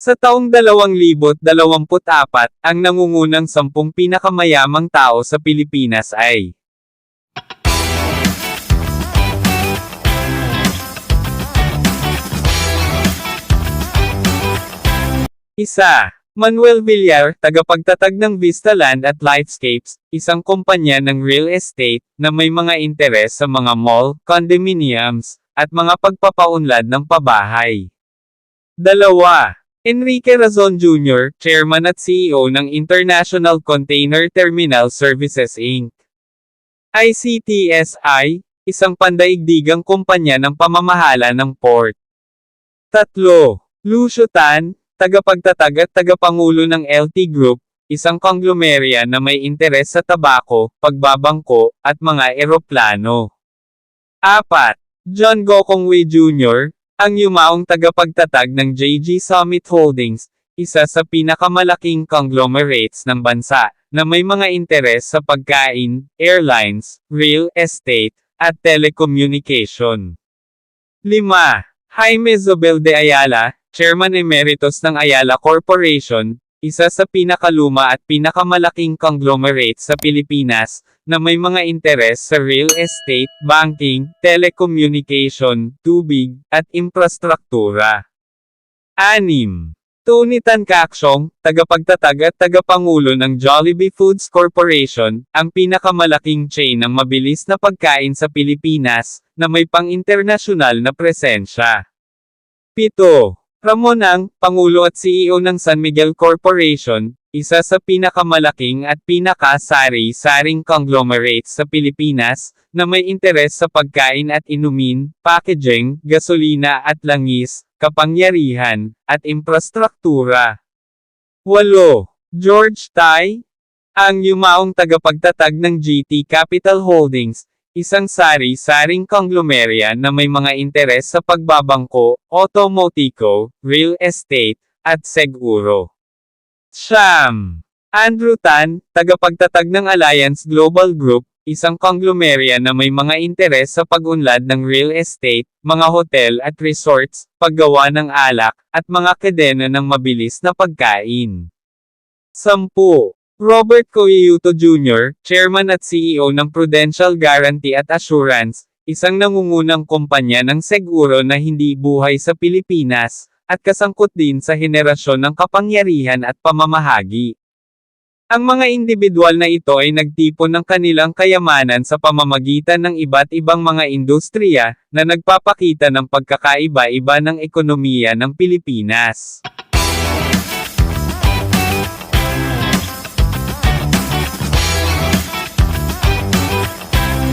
Sa taong 2024, ang nangungunang 10 pinakamayamang tao sa Pilipinas ay Isa. Manuel Villar, tagapagtatag ng Vista Land at Lifescapes, isang kumpanya ng real estate, na may mga interes sa mga mall, condominiums, at mga pagpapaunlad ng pabahay. 2. Enrique Razon Jr., Chairman at CEO ng International Container Terminal Services Inc. ICTSI, isang pandaigdigang kumpanya ng pamamahala ng port. 3. Lucio Tan, tagapagtatag at tagapangulo ng LT Group, isang konglomerya na may interes sa tabako, pagbabangko, at mga eroplano. 4. John Gokongwei Jr., ang yumaong tagapagtatag ng JG Summit Holdings, isa sa pinakamalaking conglomerates ng bansa, na may mga interes sa pagkain, airlines, real estate, at telecommunication. 5. Jaime Zobel de Ayala, Chairman Emeritus ng Ayala Corporation, isa sa pinakaluma at pinakamalaking conglomerate sa Pilipinas, na may mga interes sa real estate, banking, telecommunication, tubig, at infrastruktura. 6. Tony Tan Cacciong, tagapagtatag at tagapangulo ng Jollibee Foods Corporation, ang pinakamalaking chain ng mabilis na pagkain sa Pilipinas, na may pang-internasyonal na presensya. 7. Ramon Ang, Pangulo at CEO ng San Miguel Corporation, isa sa pinakamalaking at pinaka-sari-saring conglomerate sa Pilipinas, na may interes sa pagkain at inumin, packaging, gasolina at langis, kapangyarihan, at infrastruktura. 8. George Tai, ang yumaong tagapagtatag ng GT Capital Holdings, isang sari-saring konglomerya na may mga interes sa pagbabangko, otomotiko, real estate, at seguro. 9. Andrew Tan, tagapagtatag ng Alliance Global Group, isang konglomerya na may mga interes sa pag-unlad ng real estate, mga hotel at resorts, paggawa ng alak, at mga kadena ng mabilis na pagkain. 10. Robert Coyuto Jr., Chairman at CEO ng Prudential Guarantee at Assurance, isang nangungunang kumpanya ng seguro na hindi buhay sa Pilipinas, at kasangkot din sa henerasyon ng kapangyarihan at pamamahagi. Ang mga individual na ito ay nagtipon ng kanilang kayamanan sa pamamagitan ng iba't ibang mga industriya, na nagpapakita ng pagkakaiba-iba ng ekonomiya ng Pilipinas.